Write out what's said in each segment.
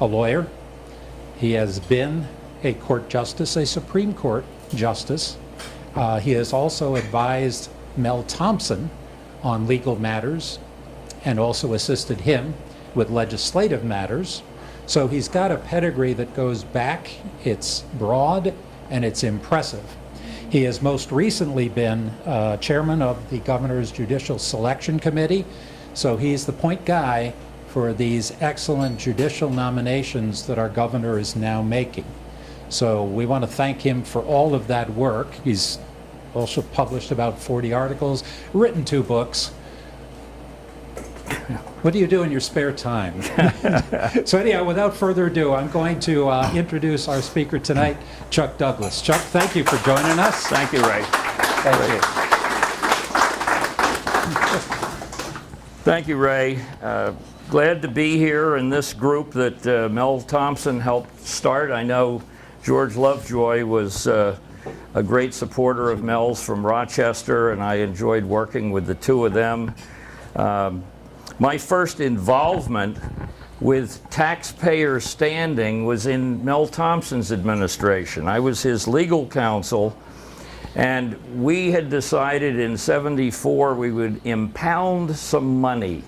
a lawyer. He has been a court justice, a Supreme Court justice. He has also advised Mel Thompson on legal matters and also assisted him with legislative matters. So he's got a pedigree that goes back. It's broad and it's impressive. He has most recently been chairman of the Governor's Judicial Selection Committee. So he's the point guy for these excellent judicial nominations that our governor is now making. So we want to thank him for all of that work. He's also published about 40 articles, written 2 books. What do you do in your spare time? So anyhow, without further ado, I'm going to introduce our speaker tonight, Chuck Douglas. Chuck, thank you for joining us. Thank you, Ray. Thank you. Thank you, Ray. Glad to be here in this group that Mel Thompson helped start. I know George Lovejoy was a great supporter of Mel's from Rochester, and I enjoyed working with the 2 of them. My first involvement with taxpayer standing was in Mel Thompson's administration. I was his legal counsel, and we had decided in '74 we would impound some money.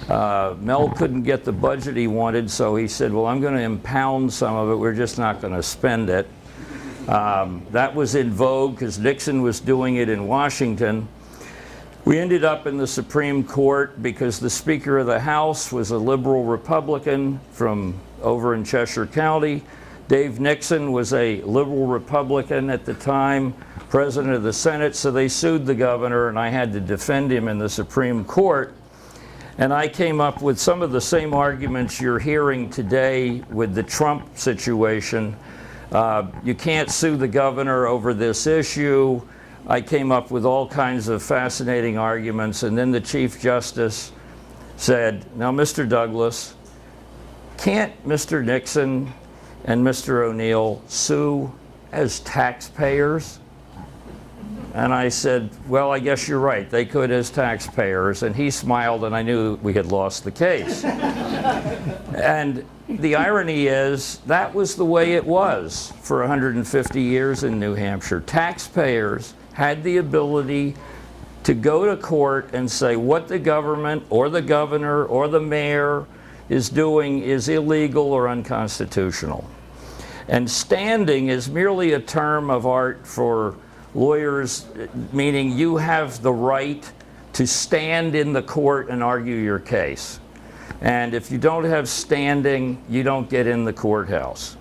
Mel couldn't get the budget he wanted, so he said, well, I'm going to impound some of it. We're just not going to spend it. That was in vogue because Nixon was doing it in Washington. We ended up in the Supreme Court because the Speaker of the House was a liberal Republican from over in Cheshire County. Dave Nixon was a liberal Republican at the time, President of the Senate, so they sued the governor, and I had to defend him in the Supreme Court. And I came up with some of the same arguments you're hearing today with the Trump situation. You can't sue the governor over this issue. I came up with all kinds of fascinating arguments, and then the Chief Justice said, now, Mr. Douglas, can't Mr. Nixon and Mr. O'Neill sue as taxpayers? And I said, well, I guess you're right. They could as taxpayers. And he smiled, and I knew we had lost the case. And the irony is, that was the way it was for 150 years in New Hampshire. Taxpayers had the ability to go to court and say what the government or the governor or the mayor is doing is illegal or unconstitutional. And standing is merely a term of art for lawyers, meaning you have the right to stand in the court and argue your case. And if you don't have standing, you don't get in the courthouse.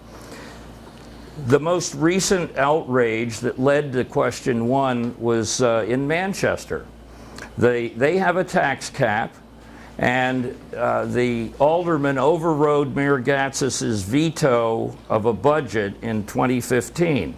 The most recent outrage that led to question 1 was in Manchester. They have a tax cap, and the alderman overrode Mayor Gatsis's veto of a budget in 2015.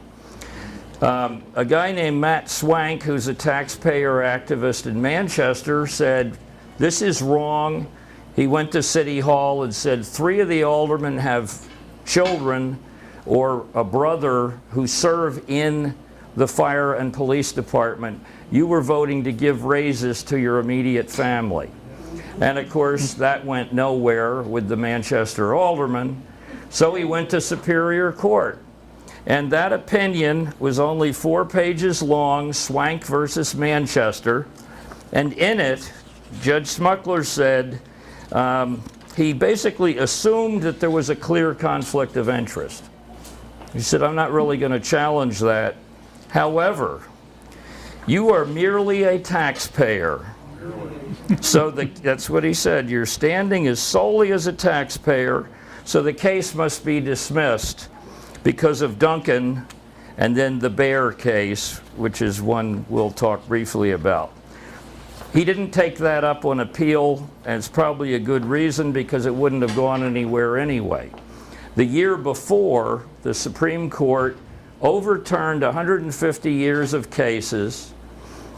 A guy named Matt Swank, who's a taxpayer activist in Manchester, said, this is wrong. He went to City Hall and said 3 of the aldermen have children or a brother who serve in the fire and police department. You were voting to give raises to your immediate family. And of course, that went nowhere with the Manchester alderman. So he went to Superior Court. And that opinion was only 4 pages long, Swank versus Manchester. And in it, Judge Smuckler said, he basically assumed that there was a clear conflict of interest. He said, I'm not really going to challenge that. However, you are merely a taxpayer. So that's what he said. Your standing is solely as a taxpayer, so the case must be dismissed because of Duncan and then the Bear case, which is one we'll talk briefly about. He didn't take that up on appeal, and it's probably a good reason because it wouldn't have gone anywhere anyway. The year before, the Supreme Court overturned 150 years of cases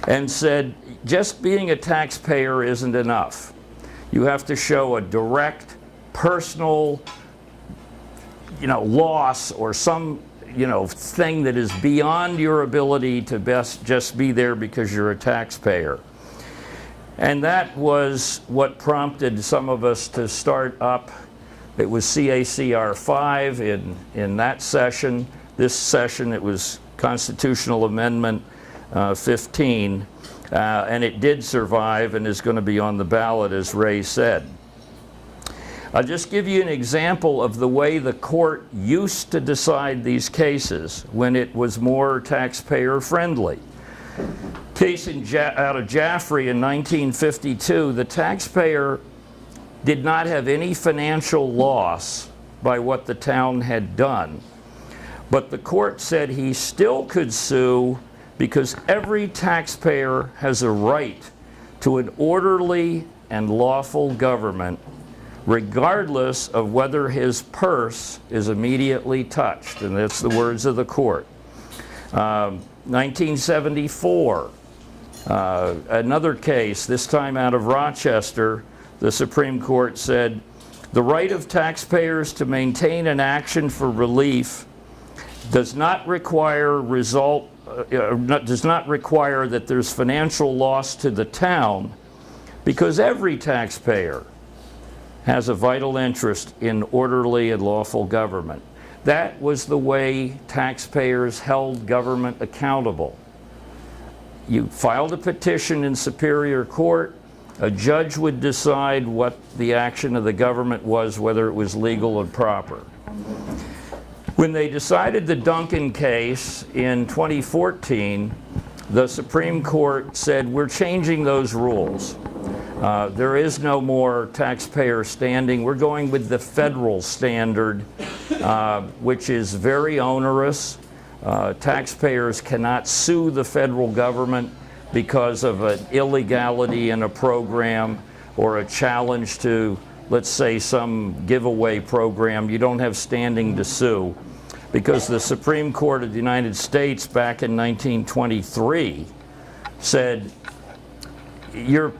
and said just being a taxpayer isn't enough. You have to show a direct personal loss or some thing that is beyond your ability to just be there because you're a taxpayer. And that was what prompted some of us to start up It was CACR 5 in that session. This session, it was Constitutional Amendment 15, and it did survive and is going to be on the ballot, as Ray said. I'll just give you an example of the way the court used to decide these cases when it was more taxpayer friendly. Case out of Jaffrey in 1952, the taxpayer did not have any financial loss by what the town had done. But the court said he still could sue because every taxpayer has a right to an orderly and lawful government, regardless of whether his purse is immediately touched. And that's the words of the court. 1974, another case, this time out of Rochester, the Supreme Court said, the right of taxpayers to maintain an action for relief does not require that there's financial loss to the town, because every taxpayer has a vital interest in orderly and lawful government. That was the way taxpayers held government accountable. You filed a petition in Superior Court, a judge would decide what the action of the government was, whether it was legal and proper. When they decided the Duncan case in 2014, the Supreme Court said, we're changing those rules. There is no more taxpayer standing. We're going with the federal standard, which is very onerous. Taxpayers cannot sue the federal government because of an illegality in a program or a challenge to, let's say, some giveaway program. You don't have standing to sue, because the Supreme Court of the United States back in 1923 said your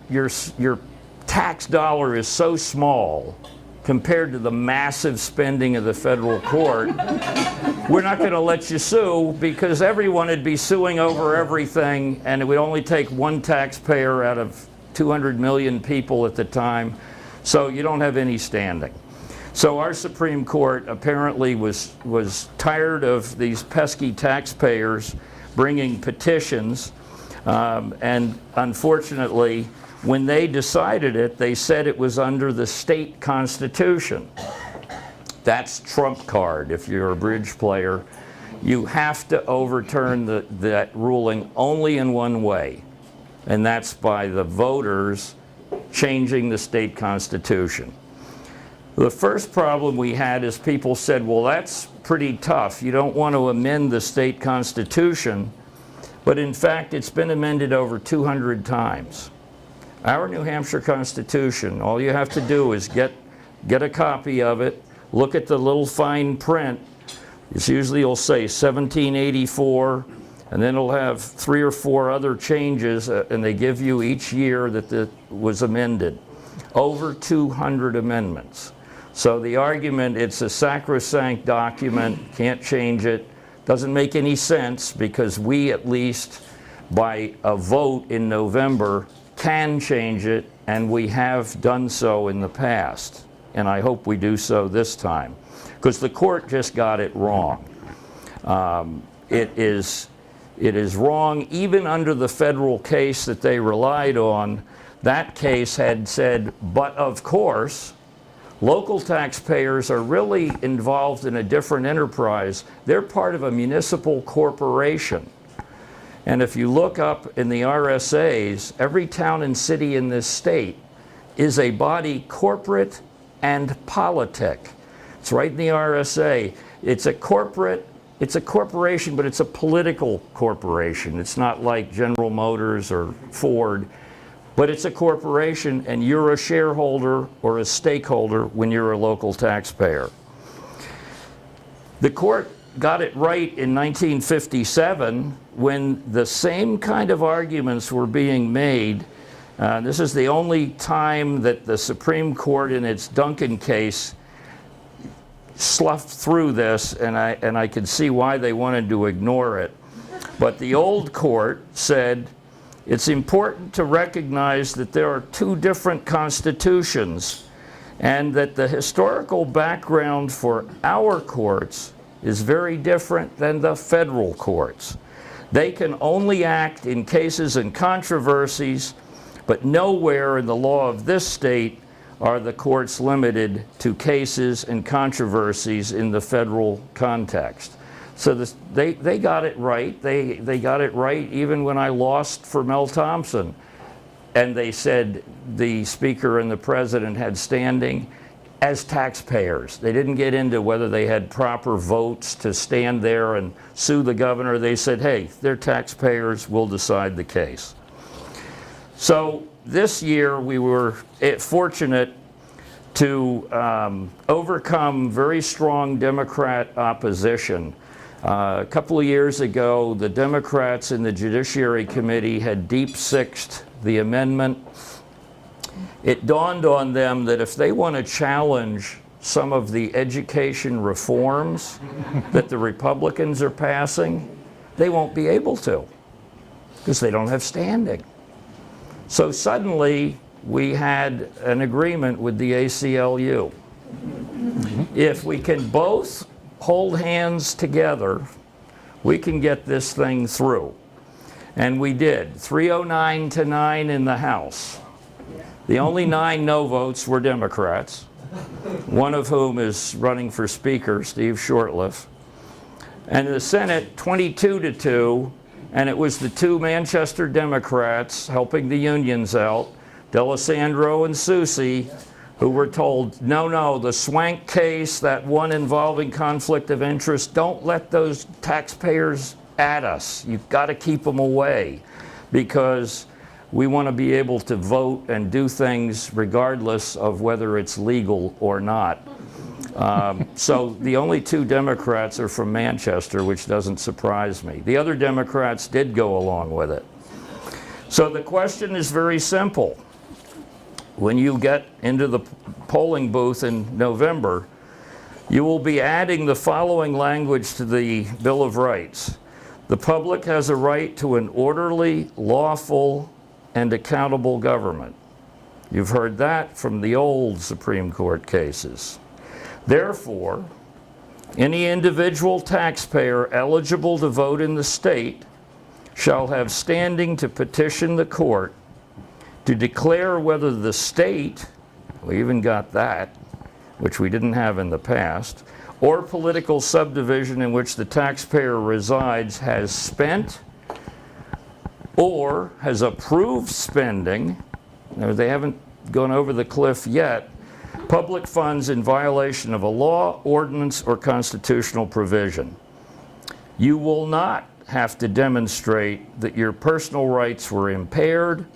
tax dollar is so small compared to the massive spending of the federal court, we're not going to let you sue, because everyone would be suing over everything, and it would only take one taxpayer out of 200 million people at the time, so you don't have any standing. So our Supreme Court apparently was tired of these pesky taxpayers bringing petitions, and unfortunately, when they decided it, they said it was under the state constitution. That's trump card if you're a bridge player. You have to overturn that ruling only in one way, and that's by the voters changing the state constitution. The first problem we had is people said, well, that's pretty tough. You don't want to amend the state constitution, but in fact, it's been amended over 200 times. Our New Hampshire Constitution, all you have to do is get a copy of it, look at the little fine print. It's usually it'll say 1784, and then it'll have 3 or 4 other changes, and they give you each year that it was amended. Over 200 amendments. So the argument, it's a sacrosanct document, can't change it, doesn't make any sense, because we at least, by a vote in November, can change it, and we have done so in the past. And I hope we do so this time, because the court just got it wrong. It is wrong even under the federal case that they relied on. That case had said, but of course, local taxpayers are really involved in a different enterprise. They're part of a municipal corporation. And if you look up in the RSAs, every town and city in this state is a body corporate and politic. It's right in the RSA. It's a corporation, but it's a political corporation. It's not like General Motors or Ford, but it's a corporation, and you're a shareholder or a stakeholder when you're a local taxpayer. The court got it right in 1957 when the same kind of arguments were being made. This is the only time that the Supreme Court in its Duncan case sloughed through this, and I could see why they wanted to ignore it. But the old court said, it's important to recognize that there are 2 different constitutions, and that the historical background for our courts is very different than the federal courts. They can only act in cases and controversies, but nowhere in the law of this state are the courts limited to cases and controversies in the federal context. So they got it right. They got it right even when I lost for Mel Thompson. And they said the Speaker and the President had standing as taxpayers. They didn't get into whether they had proper votes to stand there and sue the governor. They said, hey, they're taxpayers, we'll decide the case. So this year we were fortunate to overcome very strong Democrat opposition. A couple of years ago, the Democrats in the Judiciary Committee had deep-sixed the amendment. It dawned on them that if they want to challenge some of the education reforms that the Republicans are passing, they won't be able to because they don't have standing. So suddenly we had an agreement with the ACLU. If we can both hold hands together, we can get this thing through. And we did, 309 to 9 in the House. The only 9 no votes were Democrats, one of whom is running for Speaker, Steve Shortliff. And in the Senate, 22 to 2, and it was the 2 Manchester Democrats helping the unions out, D'Alessandro and Soucy, who were told, no, the Swank case, that one involving conflict of interest, don't let those taxpayers at us. You've got to keep them away because we want to be able to vote and do things regardless of whether it's legal or not. So the only 2 Democrats are from Manchester, which doesn't surprise me. The other Democrats did go along with it. So the question is very simple. When you get into the polling booth in November, you will be adding the following language to the Bill of Rights. The public has a right to an orderly, lawful, and accountable government. You've heard that from the old Supreme Court cases. Therefore, any individual taxpayer eligible to vote in the state shall have standing to petition the court to declare whether the state, we even got that, which we didn't have in the past, or political subdivision in which the taxpayer resides has spent or has approved spending, now they haven't gone over the cliff yet, public funds in violation of a law, ordinance, or constitutional provision. You will not have to demonstrate that your personal rights were impaired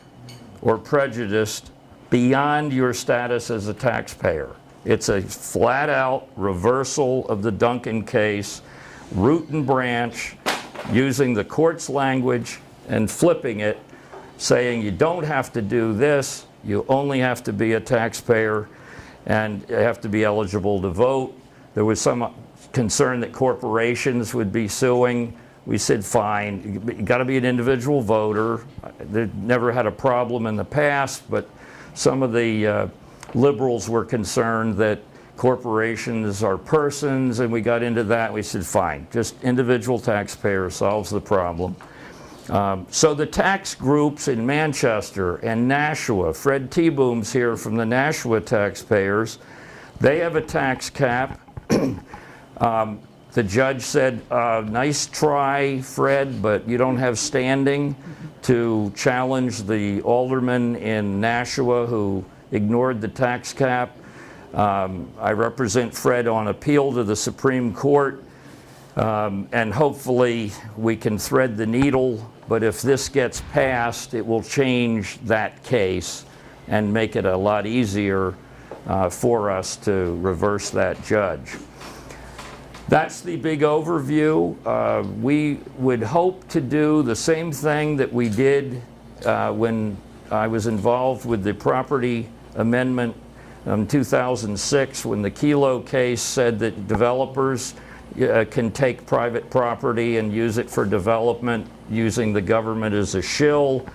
or prejudiced beyond your status as a taxpayer. It's a flat-out reversal of the Duncan case, root and branch, using the court's language and flipping it, saying you don't have to do this, you only have to be a taxpayer and you have to be eligible to vote. There was some concern that corporations would be suing. We said, fine, you got to be an individual voter. They never had a problem in the past, but some of the liberals were concerned that corporations are persons, and we got into that. We said, fine, just individual taxpayer solves the problem. So the tax groups in Manchester and Nashua, Fred T-Boom's here from the Nashua taxpayers, they have a tax cap. The judge said, nice try, Fred, but you don't have standing to challenge the alderman in Nashua who ignored the tax cap. I represent Fred on appeal to the Supreme Court, and hopefully we can thread the needle, but if this gets passed, it will change that case and make it a lot easier for us to reverse that judge. That's the big overview. We would hope to do the same thing that we did when I was involved with the property amendment in 2006, when the Kelo case said that developers can take private property and use it for development using the government as a shill.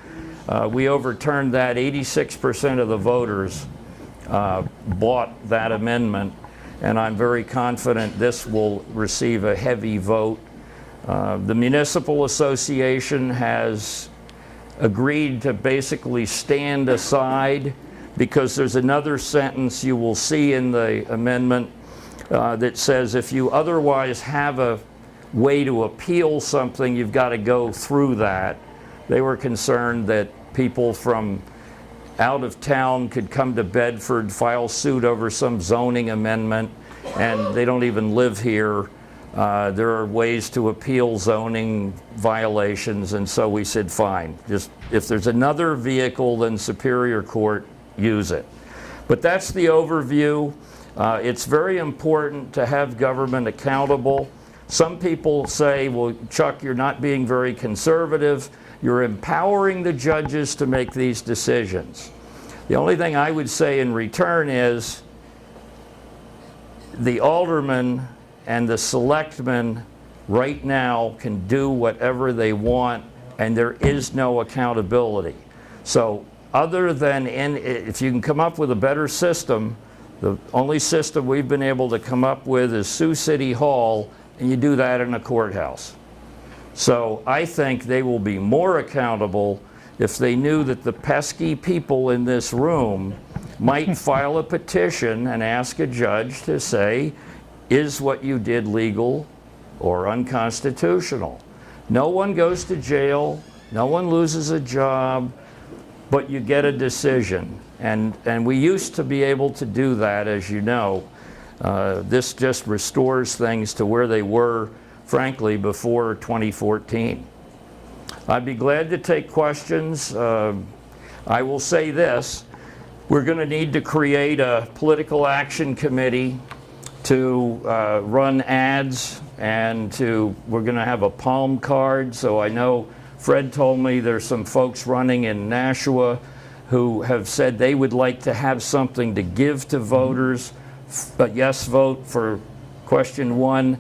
We overturned that. 86% of the voters bought that amendment, and I'm very confident this will receive a heavy vote. The Municipal Association has agreed to basically stand aside because there's another sentence you will see in the amendment that says if you otherwise have a way to appeal something, you've got to go through that. They were concerned that people from out of town could come to Bedford, file suit over some zoning amendment, and they don't even live here. There are ways to appeal zoning violations, and so we said, fine, just if there's another vehicle than Superior Court, use it. But that's the overview. It's very important to have government accountable. Some people say, well, Chuck, you're not being very conservative. You're empowering the judges to make these decisions. The only thing I would say in return is the aldermen and the selectmen right now can do whatever they want, and there is no accountability. So other than if you can come up with a better system, the only system we've been able to come up with is Sioux City Hall, and you do that in a courthouse. So I think they will be more accountable if they knew that the pesky people in this room might file a petition and ask a judge to say, is what you did legal or unconstitutional? No one goes to jail, no one loses a job, but you get a decision. And we used to be able to do that, as you know. This just restores things to where they were, frankly, before 2014. I'd be glad to take questions. I will say this, we're going to need to create a political action committee to run ads, and we're going to have a palm card. So I know Fred told me there's some folks running in Nashua who have said they would like to have something to give to voters. A yes vote for question 1.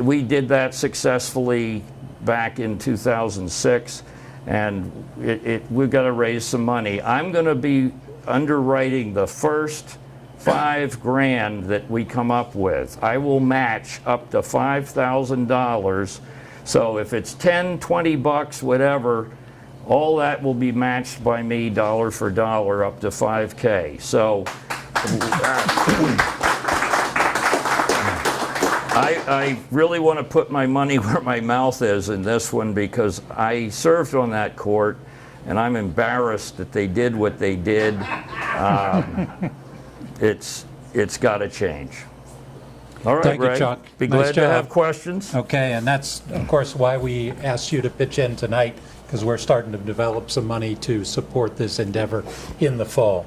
We did that successfully back in 2006, and we've got to raise some money. I'm going to be underwriting the first $5,000 that we come up with. I will match up to $5,000. So if it's 10, 20 bucks, whatever, all that will be matched by me dollar for dollar up to $5,000. So I really want to put my money where my mouth is in this one, because I served on that court and I'm embarrassed that they did what they did. It's got to change. All right, Thank you, Ray. Chuck. Be Nice glad to job. have questions. Okay, and that's, of course, why we asked you to pitch in tonight, because we're starting to develop some money to support this endeavor in the fall.